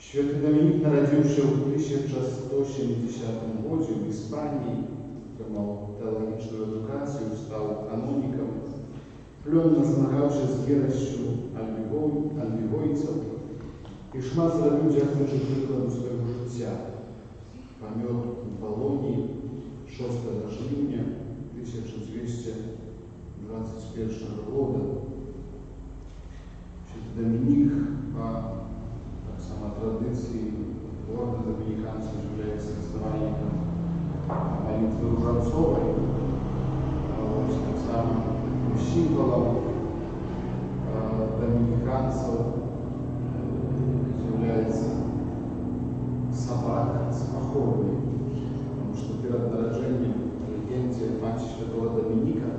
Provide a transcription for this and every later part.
Święty Dominik narodził się w 1180 roku w Hiszpanii, mał teologiczną edukację, stał kanonikiem. Plonno zmagał się z wiernością albigojców i szmat zrobił dzięki przykładom swojego życia. Помер в Болонии 6 жовтня 1221 года. Święty Dominik ma tak samo tradycji ordy dominikańskiej, является основальником молитвы Różańcowej. Tak samo символом доминиканцев является собака с походной, потому что перед народжением в легенде матери святого Доминика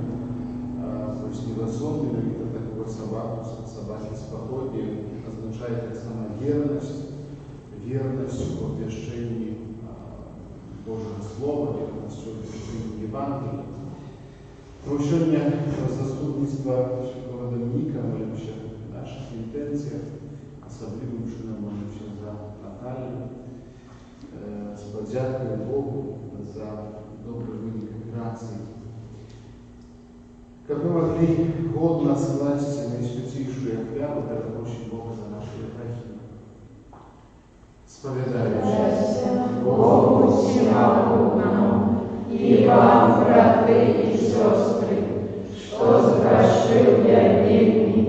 Вознесенного видно такую собаку, собаки с походной, означает так само верность в обвещении Божьего Слова, верность в обвещении Евангелия. Proszenie o zastępnictwo Świętego Dominika, modlimy się w naszych intencjach, особливым czynem modlimy się za Natalię, z podzięką Bogu za dobry wynik operacji. Как мы могли годно скласть наисвятейшую оферу, тогда просим Бога за наши грехи. Spowiadajcie Bogu всемогутному и вам, браты и сестры, что сгрешил я вельми,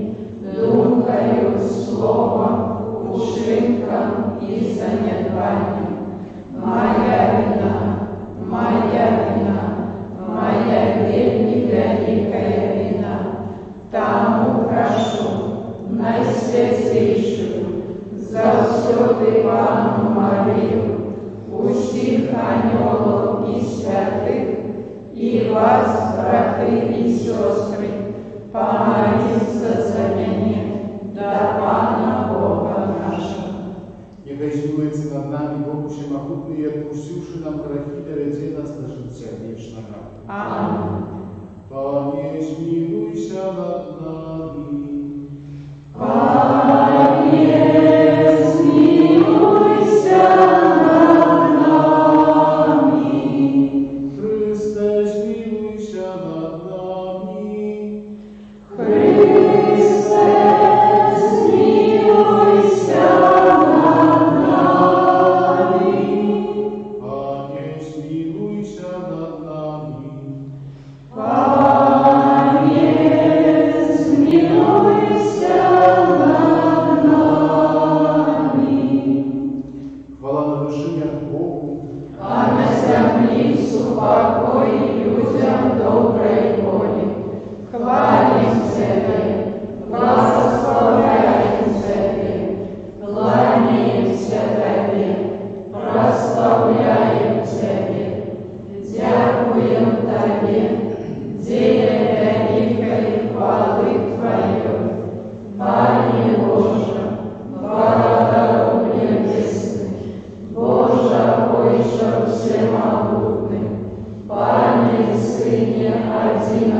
думкою, словом, ушинком и занедбанием. Моя вина, моя вельми великая вина. Тому прошу Найсвятейшую, завсёды Панну Марию, усіх ангелов и святых, и вас, браты и сестры, помолиться за меня, до Пана Бога нашего. Niechaj zmiłujecie nad nami Bogu Wszechmogutny i odpuściwszy nam grzechy, dowiedzie nas do życia wiecznego. Amen. Panie, zmiłuj się nad nami. Panie, zmiłuj się nad nami. Chryste, zmiłuj się nad nami. Chryste, zmiłuj się nad nami. Panie, zmiłuj się nad nami. Panie, zmiłuj się nad nami. Chwała na wyżyniach Bogu. А на землі супокой людям доброї волі. Хвалим Тебе, благословляем Тебе, кланяемся Тебе, прославляем Тебе, дякуем Тебе, деле великой хвалы Твоей. Пане Боже, Богородице небесный, Боже, Ойче всемогутный, Пане, Сыне, Один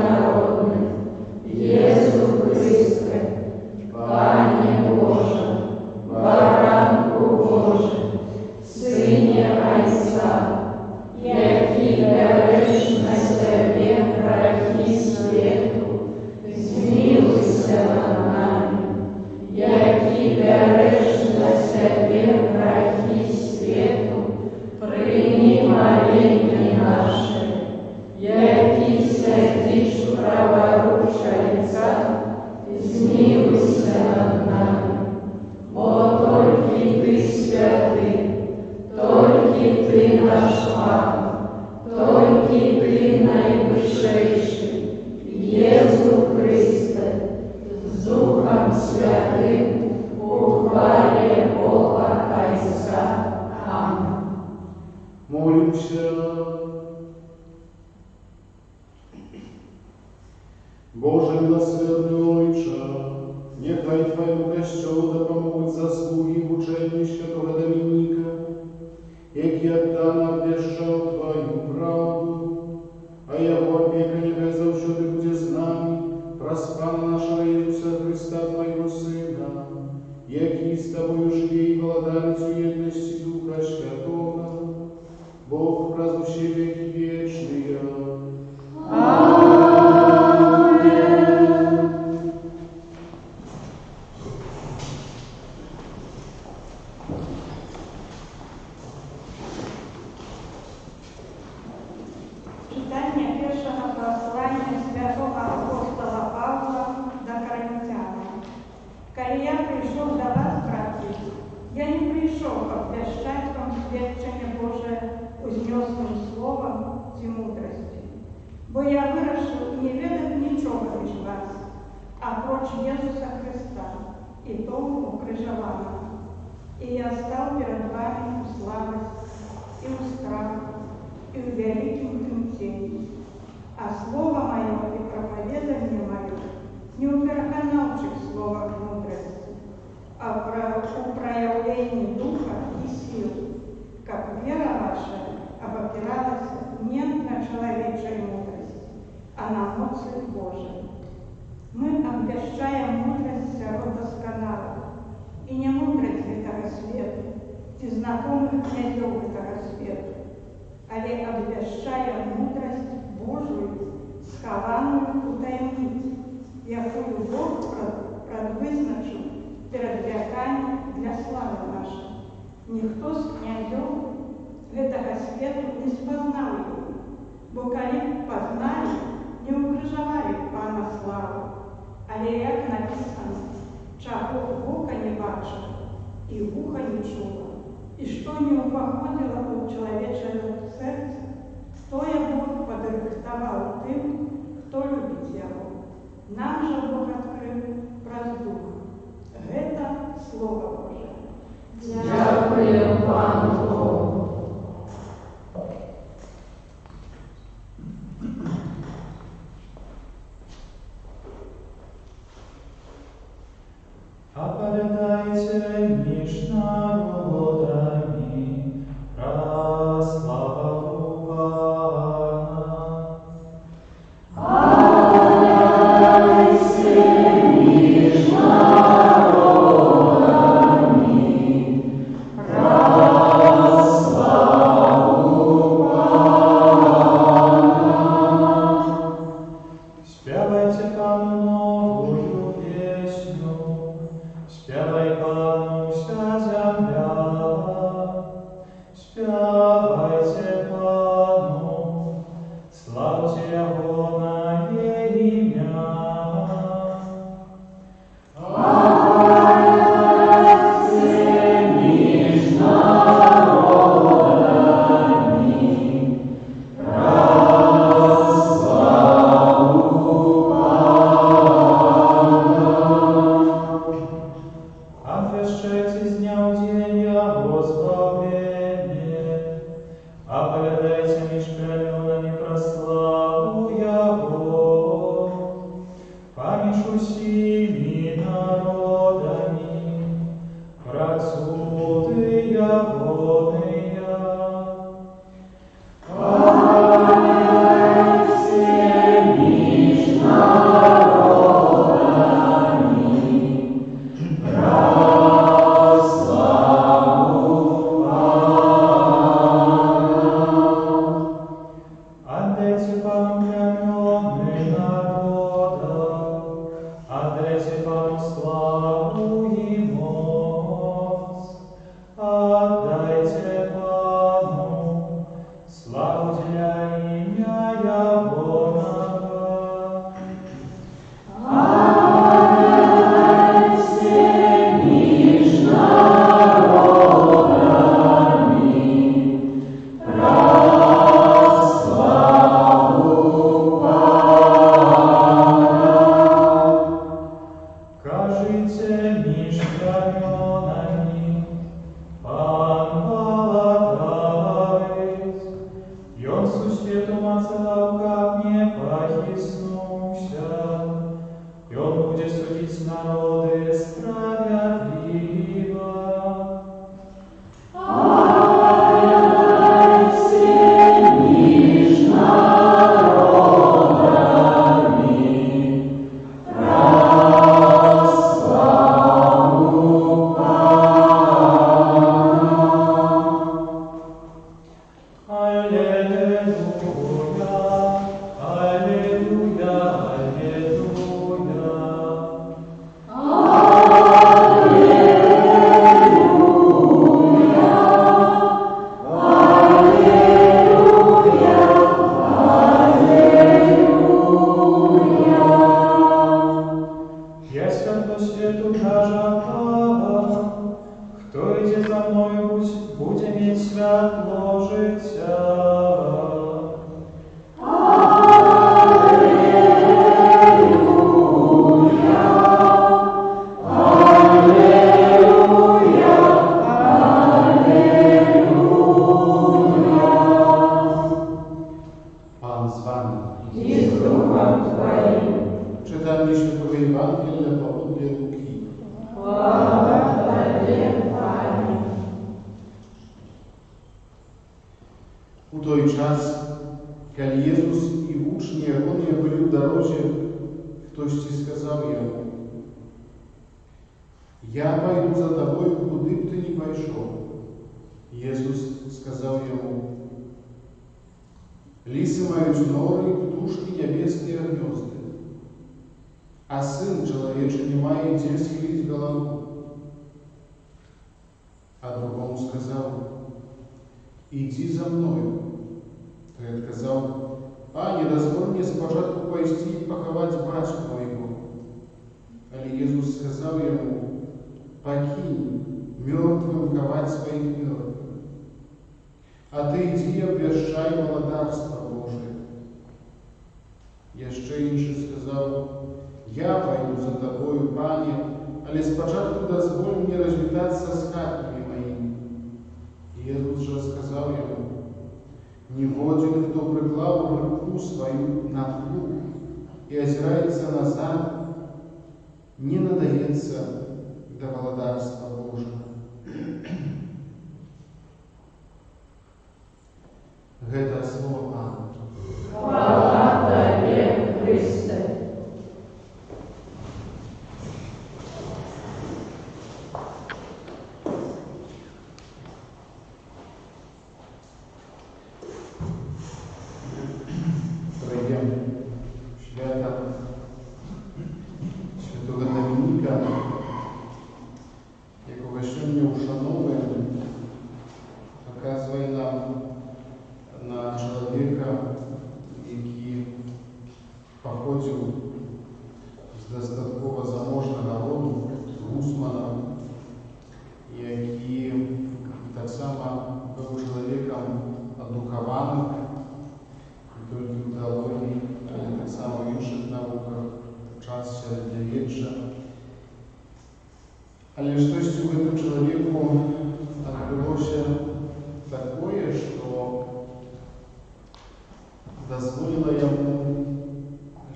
наш Пан, тільки Ти найвищий, Єсу Христе, з Духом Святим, у хвалі Бога Отця. Амінь. Молимся. Боже милосердний Ойче, нехай Твоєму Костьолу допомогуть заслуги в ученні святого Домініка, який віддано обвіщав Твою правду, а Його опіка нехай завжди буде з нами, праз Пана нашого Ісуса Христа, Твоего Сина, який з Тобою живе і владає в єдності Духа Святого, Бог празднующий веки вечные. Читання першого послання святого апостола Павла до Коринтян. «Коли я прийшов до вас, братья, я не прийшов обвящать вам свідчення Боже узнесным словом і мудрості, бо я вирішив не ведати нічого між вас, а проч Єсуса Христа і тому укрижованого. І я став перед вами у слабості і у страху, и в великом тремтении. А слово мое и проповедание мое не у верхонавших словах мудрости, а у проявлении духа и сил, как вера ваша обопиралась не на человечей мудрости, а на моцы Божией. Мы обвящаем мудрость сирот досконалых, и не мудрость этого света, и знакомых князев этого света, але обвящая мудрость Божию, схованную у таємниці, якою Бог предвизначив перед веками для слави нашої. Ніхто з князів этого світу не спознав його, бо коли познали, не укрижували Пана славу, але як написано, чого око не бачив і вухо не чуло, и что не упоходило у человечего сердца, то Бог подрыхтовал тем, кто любит Его. Нам же Бог открыл праз Духа. Это Слово Божие. Дякую Пану Богу. Оповедайте між народами про славу Пана. Оповедайте між народами про славу Пана. Співайте Пану новую песню, співай Пану вся земля, співайте Пану, славьте Його на ім'я. Оповедайте між народами про славу Пана. Обвящайте с дня в день Его избавление, оповедайте меж племенами про славу Его, поміж усіми народами, про суды Ягония. Оповедайте між народами про славу Пана. Отдайте Пану племены народа, отдайте Пану славу и моц, отдайте Пану славу для имя Ягонова. Оповедайте між народами про від святло життя. Pan z wami. I z duchem Twoim. Czytanie Świętego Ewangelii według Łuki. Chwała Tobie, Panie. У той час, коли Єсус і учні Його були в дорозі, хтось сказав йому: «Я пойду за тобою, куди б ти не пішов». Єсус сказав йому: «Лисы мають нори, птушки небесні гнезда, а Син Человечий не має де схилить голову». А другому сказав: «Іди за мною». Той відказав: «Пане, дозволь мені спочатку пойти і поховати батька моєго». Але Ісус сказав йому: «Покинь мертвым ковать своих мертвых, а ты иди обвящай володарство Божие». Jeszcze інший сказав: «Я пойду за тобою, Пане, але спочатку дозволь мені розвітатися з хатами моїми». Ісус же сказав йому: «Не годен, хто приклав руку свою на плуг і озирається назад, не надається до володарства Божого». Гэта слово Пана. Хвала Тобі, Христе. Пройдемо свято Святого Домініка, якого сьогодні ушановуємо, показує нам на чоловіка, який походив з достатково заможного роду, гусмана, який так само був чоловіком одухованим, не тільки в теології, але так само в інших науках, час середньовіччя. Але щось у цьому чоловіку відбулося таке, що дозволило йому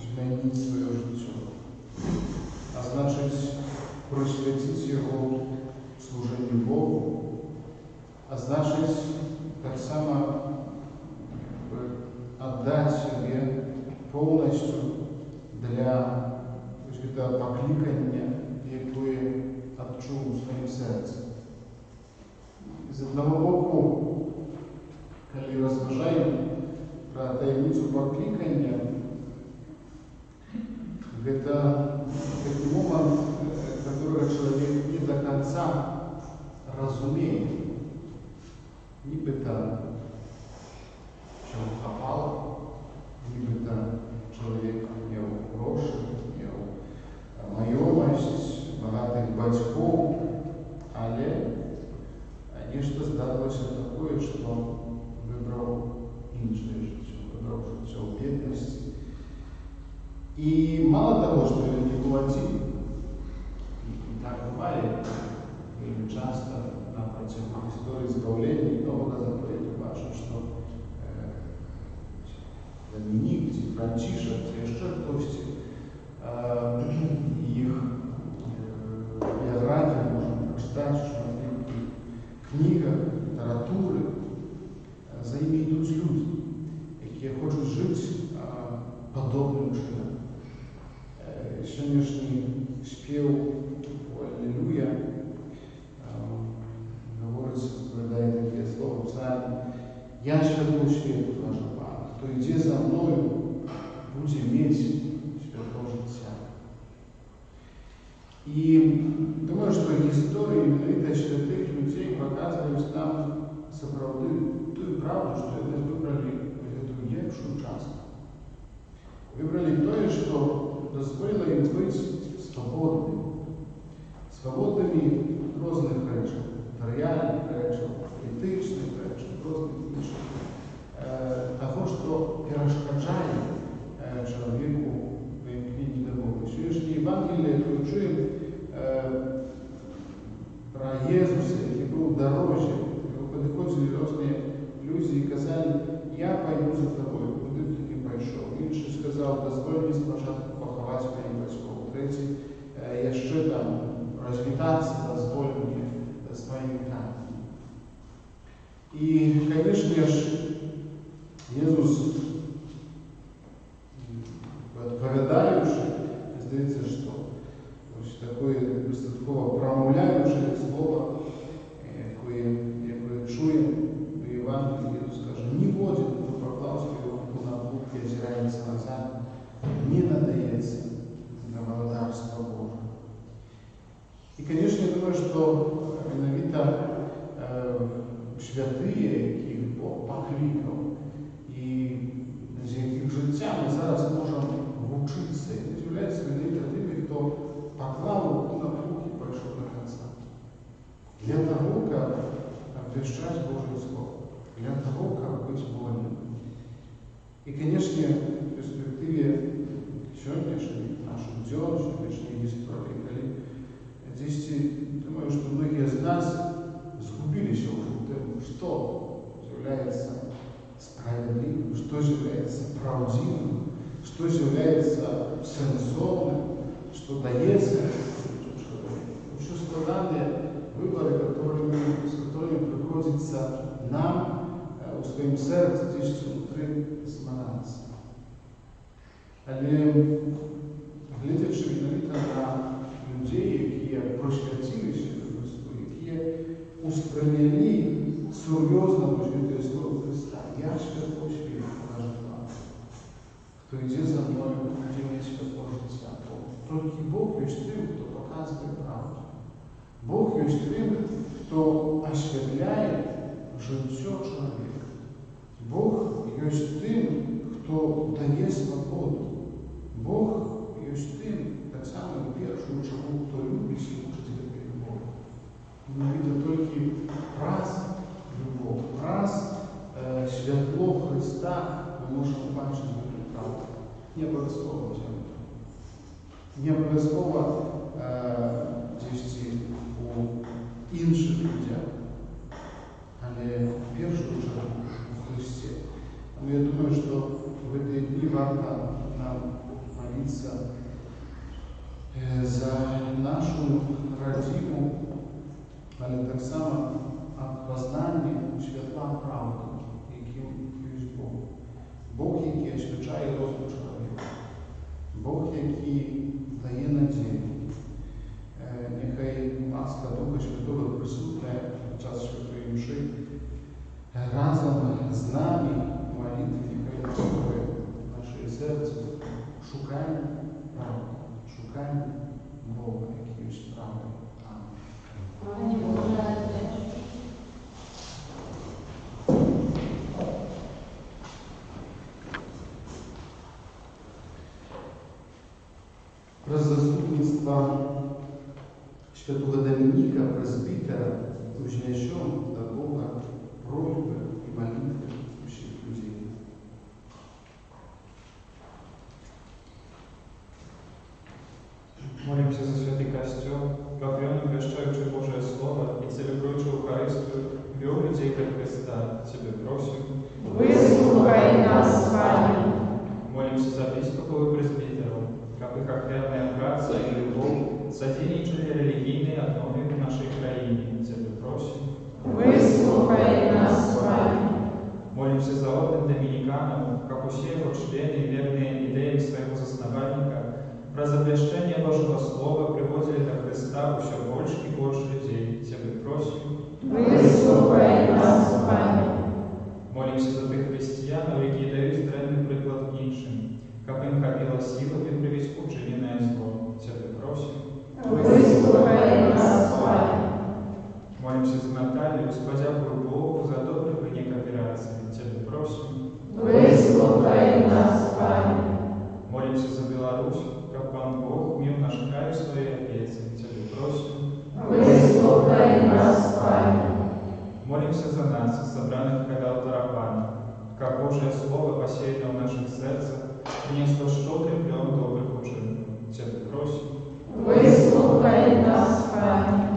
змінити своє життя, а значить присвятити його служенню Богу, а значить так само отдать себе полностью для этого покликания, якое отчув у своем сердце. З одного боку, коли розважаємо про таємницю покликання, это такой момент, который человек не до конца разумеет. Нібито чому попало, нібито чоловік мав гроші, мав майомість, багатих батьків, але нечто здалося таке, що вибрав інше життя, вибрав життя в бідності. И мало того, что это не платил, и так бывает, и часто на протягу истории избавления Нового Завета бачим, что Доминик, Францишек, еще хтось, их биографии можем прочитать, что в книгах, литературы за ними идут люди, которые хотят жить подобным чином. Сьогоднішній спів «Аллилуйя» говорить, передає таке слово псалм: «Я світло світу, каже Пан, хто йде за мною, буде мати світло життя». І думаю, що історії іменитих святих людей показують нам справді ту правду, що вони вибрали цю євшу частку. Выбрали то, что дозволило им быть свободными. Свободными разных речей, материальных речей, этичных И, конечно же, Иисус, відповідаючи, здається, що ось таке достатково промовляючи слово, яке чуємо в Євангелії, Ісус каже, ні водить, хто поклав свою руку на плуг і озирається назад, не надається на володарство Боже. И, конечно, я думаю, что иновито святые, яких Бог покликав, і з яких життя ми зараз можемо вчитися, і з'являється іновито тими, хто поклав руку на плуг і пішов до кінця. Для того, как обвещать Божье Слово, для того, как быть вольным. И, конечно, в перспективе сегодняшней наших дел, сегодняшней истории, здесь, думаю, что многие из нас сгубились уже в том, что является справедливым, что является правдивым, что является сенсорным, что дается очень складные выборы, с которыми приходится нам у своем сердце здесь внутри змагатися. Але глядячи іновито на людей, які просвятилися до Христу, які усприйняли серйозно Божє Слово Христа. Я святло світу, каже вам. Хто йде за мною, буде мати святло життя. Тільки Бог є тим, хто показує правду. Бог є тим, хто освятляє життя чоловіка. Бог є тим, хто дає свободу. Бог є тим, так само в першу чергу, хто любить і хоче тебе любов. Ми видимо тільки раз любов, раз світло Христа ми можемо бачити в правду. Не обов'язково в цьому. Не обов'язково десь у інших людях, але в першу чергу у Христі. Но я думаю, что в эти дни варто нам молиться за нашу родину, але так само от познання світла правди, яким є Бог. Бог, який освячає розум чоловіка. Бог, який дає надію. Нехай ласка Духа Святого присутня під час Святої Мши разом з нами молитві, нехай відкриває наше серце. Шукаємо правду, шукаємо Бога, який є правдою. Амінь. Про заступництво святого Доміника, пресбітера, узнесем до Бога просьби і молитви всіх людей. Молимся за святый костел, как он, обещающий Божие Слово и целебрующий Евхаристию, вел людей ко Христа. Тебе просим. Выслухай нас, Пане. Молимся за епископов и пресбитеров, как их охренная братство и любовь содейничали религийной основе в нашей краине. Тебе просим. Выслухай нас, Пане. Молимся за орден доминиканов, как все его члены, верные идеям своего засновальника, про запрещение Божьего Слова приводили до Христа еще больше и больше людей. Тебе просим. Выслухай нас, Пане. Молимся за тих християн, які дають здревний приклад іншим, как им хватило силами привести учиненное зло. Тебе просим. Выслухай нас, Пане. Молимся за Наталью, Господя Богу, за добрый вынек операции. Тебе просим. Выслухай нас, Пане. Молимся за Беларусь, как Пан Бог мир наш край в своей опеце. Тебе просим. Выслухай нас, Пане. Молимся за нас, собранных когда Тарапана, как Божие Слово, посеянное в наших сердцах, принесло щедрый плен добрых учинков. Тебе просим. Выслухай нас, Пане.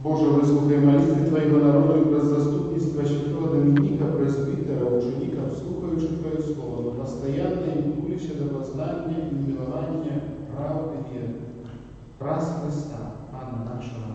Боже, выслухай молитвы Твоего народа и про заступництво святого Доминика, пресбитера, учеников, слухающих Твое Слово, но постоянно им кулище до познания и милования правды веры. Прас Христа, Пана нашего.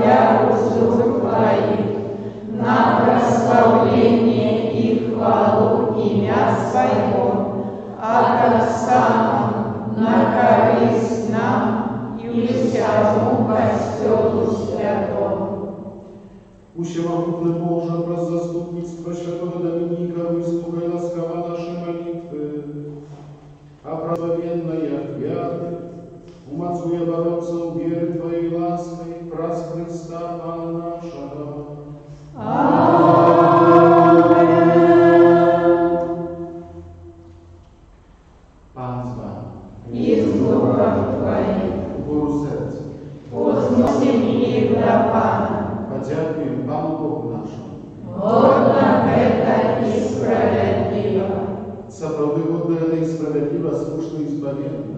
я узор Твоих, на прославление и хвалу имя Своего, а так само на корысть нам и всему костелу святому. Усемогутный Боже, про заступництво святого Доминика выслухай ласкаво наши молитвы, а правоверная вяты, умацуя бороться у веры Твоей лаской, праз Христа Пана нашего. Пан з вами. И с Духом Твоим, Гору серця. возносим их до Пана. Подякуємо Пану Богу нашому. Годно это и справедливо. Сапраўды годна і справядліва, слушна і збавенна.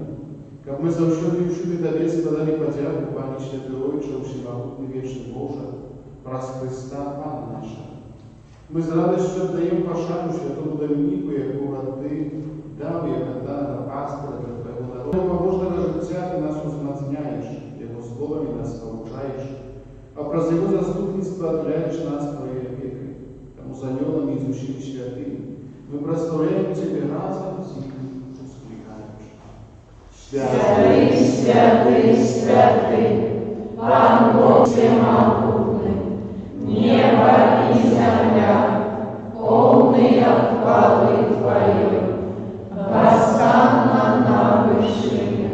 Каб мы заўсёды і ўсюды Табе складалі падзяку, Пане Святы Ойче, усемагутны вечны Божа, праз Христа Пана нашего. Мы з радасцю аддаем пашану святому Домініку, якого Ти дав як адданого пастора для Твоего народу. Побожного життя Ти нас узмацняєш, Його словами нас навчаєш, а праз Його заступництво отвляєш нас Твоєю опекою. Тому з аньолами і з усіми святими мы прославляем Тебе разом с ним, воскликаешь. Святый, святый, святый, Пан Бог всемогутный, небо и земля, полные хвалы Твоей, восстанна на вышине,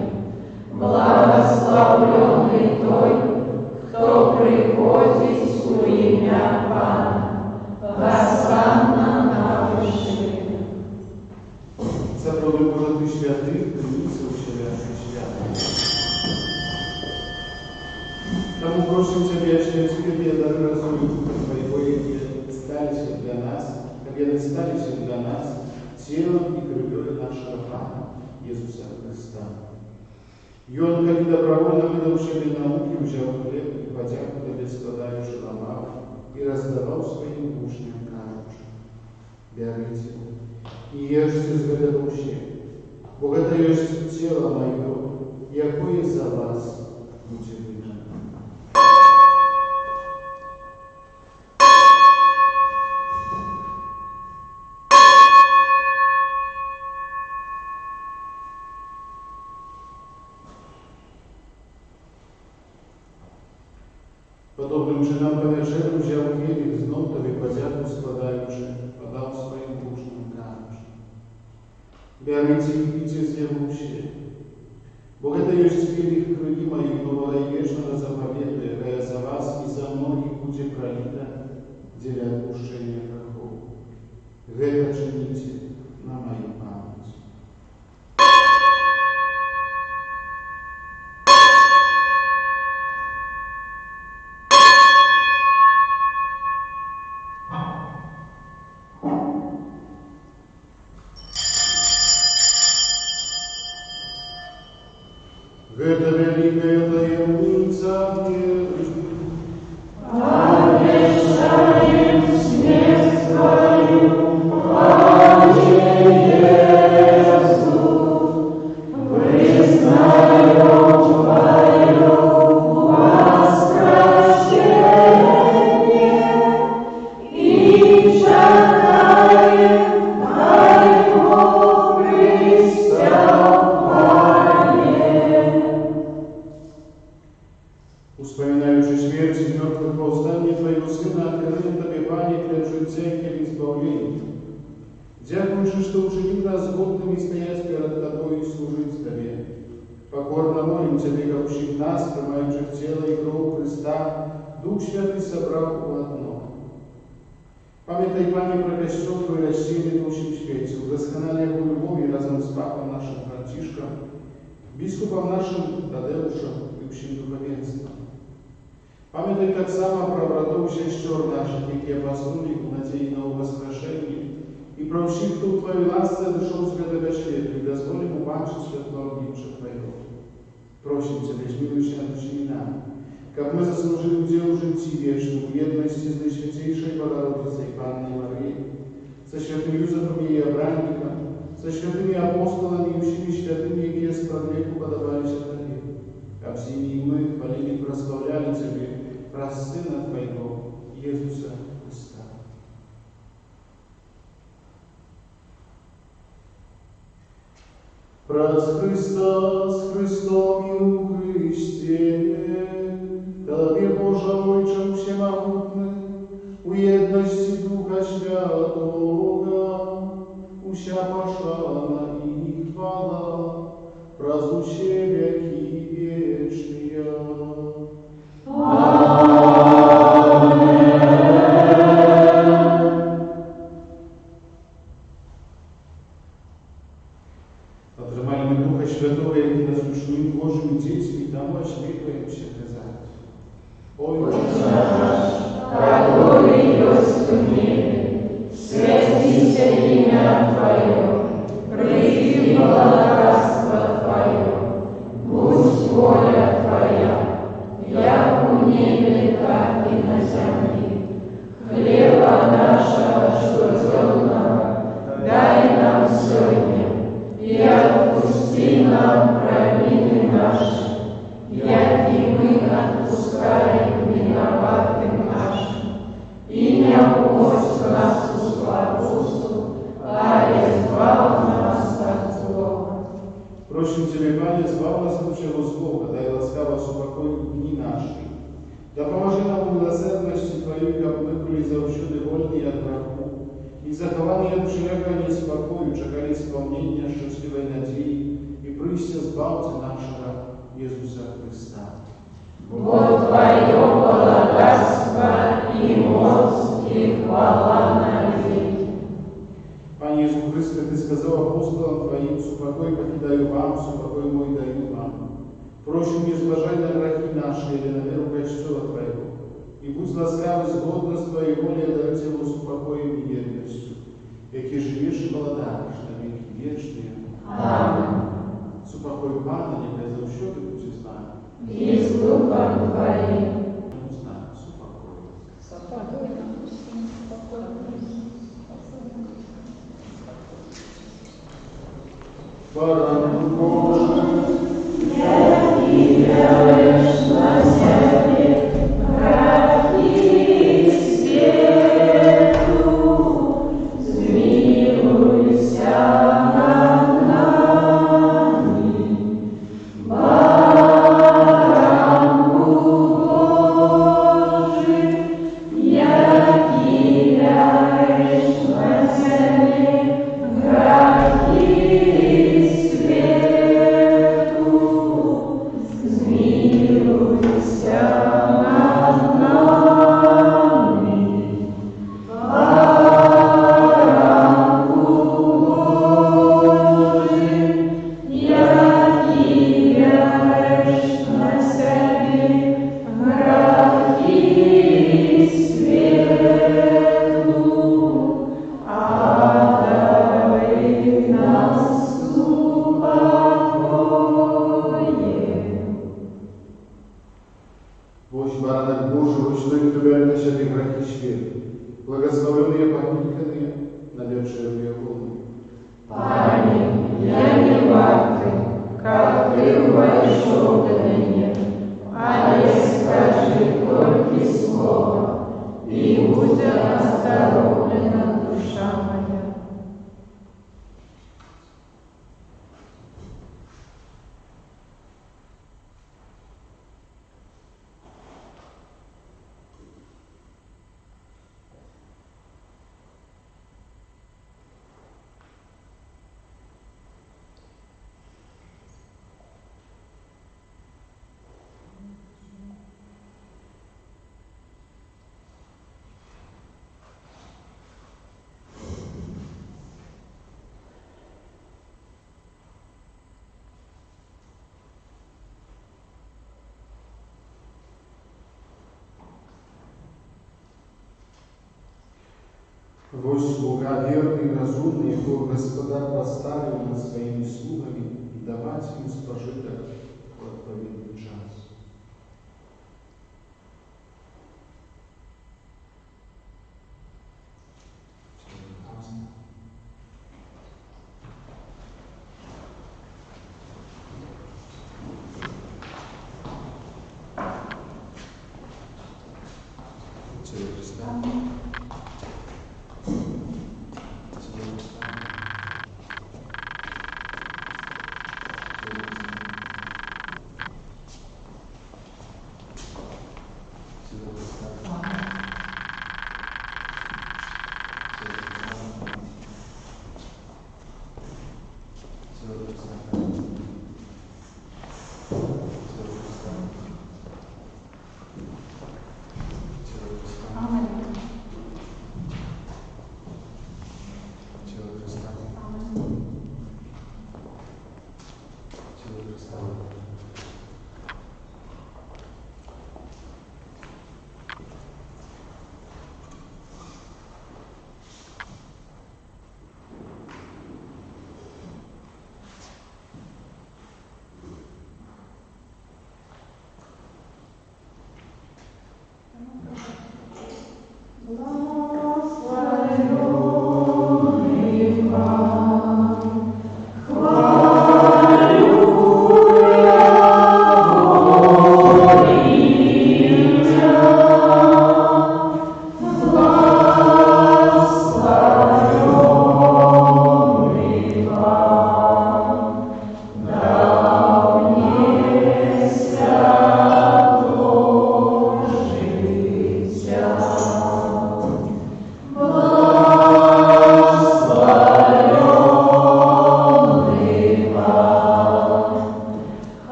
благословленный Той, кто приходит у имя Пана, восстанна на вышине. Сапраўды, Боже, Ты святых, прыміся ў сялячых святых. Тому просим Тебя, Тебе дары разуму Духа Твоего, якія сталіся для нас, каб яны сталіся для нас целом і крывёй нашего Пана Иисуса Христа. Ён, калі добровольно выдаў сябе наукі, узяў хлеб і падзяку Табе складаючы ламаў і раздаваў сваім вучням, кажучы: бярыце і ешце з гэтага ўсе, бо гэта ёсць цела маё, якое за вас будзе выдано. Подобным чином по вечеру взяв хліб, знов Тобі подяку складаючи, подав своїм учням, кажучи: бярыце і піце з яго ўсе, бо гэта ёсць келіх крыві маіх новага і вечнага запавету, якая за вас і за многіх будзе проліта дзеля адпушчэння грахоў. Гэта чыніце на маю памяць. Гэта вялікая таямніца веры. Обещаем смерть Твою, Пане Иисус, признаем Твое воскресение и читаем Твоего преступления. Успоминаючи смерть и мертвых повстание Твоего Сына, открыли Тебе, Пане, для життя и избавления. Дякуючи, что учинил нас годными стоять перед Тобой и служить Тебе. Покорно молим Тебе, как учил нас, принимающих тело и кровь Христа, Дух Святый собрал в одно. Памятай, Пане, про костел Твой рассеянный в общем свете, удосконали его любовью разом с Папом нашим Францишком, Біскупом нашим Тадеушем і всім духовенством. Пам'ятай так само про братов сестер наших, які опоснули у надії на воскрешення, і про всіх, хто у Твоїй ласці дійшов святого світу, і дозволим убачити світло обличчя Твоєго. Просим Тебе, змилуйся над усіми нами, как мы заслужили удел в житті вічному, в єдності з Найсвятейшою Богородицею Панною Марією, со святым Юзефом и Обранником, со святыми апостолами и всеми святыми, які сподвеку подобались Тебе. А всеми и мы хвалили и прославляли Тебе, про Сына Твоего, Иисуса Христа. Праз Христа с Христом и у Христе, Тебе, Боже, Отче Всемогутный, у едности Духа Святого, уся пошана и хвала, празднуще веки вечные. Отримаємо Духа Святого, який нас учнує Божими дітьми, і дамо сміхаємося казати. Отче наш, который есть в небе, святится имя Твое, приди царство Твое, будь воля Твоя, як у небе, так и на земле. Хлеба нашего ежедневного дай нам сегодня, и отпусти нам провины наши, як и мы отпускаем виноватым нашим. И не вводь нас в искушение, а избавь нас от злого. Просим Тебе, Пане, збав нас лучшего злого, дай ласкаво супокой дни наши. Да поможи нам в милосердности Твоей, как мы были завсюди вольны от греху, и захованы от всякого неспокою, чекали исполнения счастливой надеи, и прыся збавьте нашего Иисуса Христа. Вот Твое благодатство и мощь и хвала на веки. Пане Иисус Христе, Ты сказал апостолам Твоим, супокой покидаю вам, супокой мой даю вам. Просим, не сблажай на грехи наши или на веру качества Твоего, и будь ласкав и сгодно с Твоей волей одарить его супокоем и верностью, яки живешь и молодаешь на веки вечные. Аминь. Супокой Пана, нехай завсюди буде з нами. И с Духом Твоим. З нами супокой. Баран Божий, И веришь на земле, грехи свету, смилуйся над нами. Баранку Божий, яки веришь на земле, грехи свету, смилуйся над нами. Баранку Божий, яки веришь на себе, грехи свету, одари нас упокоем. Божий баранок Божий, ручной Тебя на себе грехи свет, благословенные помилканные на вечерние волны. Пане, я не варты, как Ты вошел до меня, а не скажи только слово, и будь остановлена душа моя. Вось слуга верный и разумный, его Господа поставил над своими слугами и давать им спожиток в отповедный час.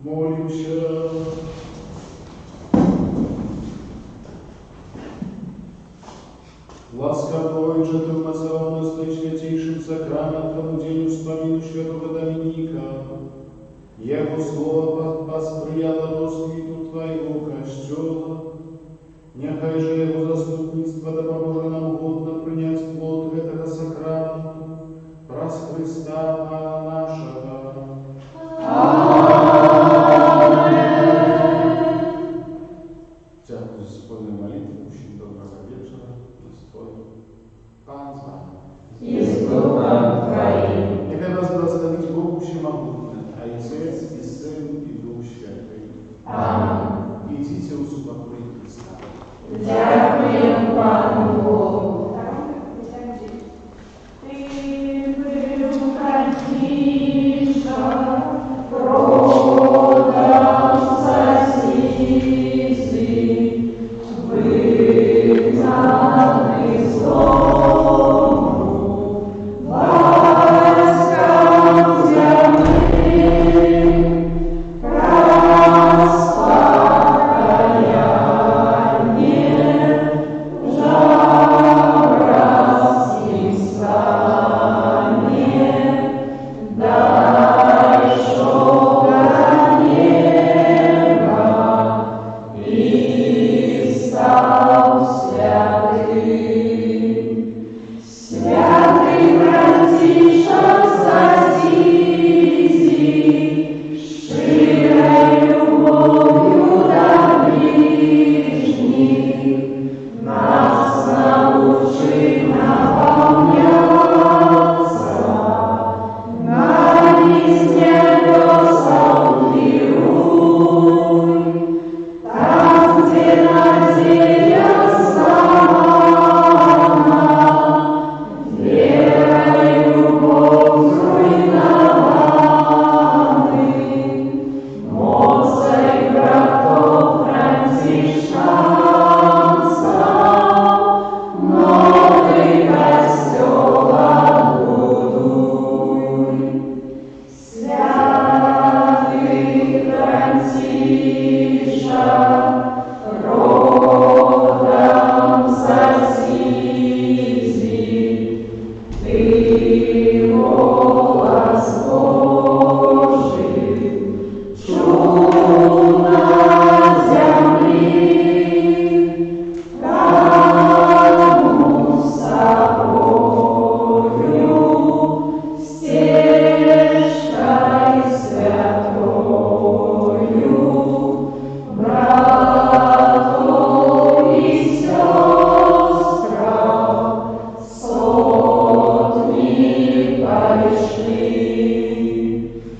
Молимся. Łaskaw Ojcze, Ty umacał nas Najświętейшym sakramentом у день вспомину Świętego Dominika. Jego słowo pосприяло rozkwitu Twojego Kościoła. Niechajże Jego zastupnictwo da pomoże nam godno принять плод этого сакраменту, праз Христа Пана нашего. Дякую за спільну молитву, усім доброго вечора, Господь, Пан з вами. И с Духом Твоим. Нехай вас благословить Бог Всемогутний, Отец и Сын и Дух Святый. Аминь. Идите у супокоя Христа. Для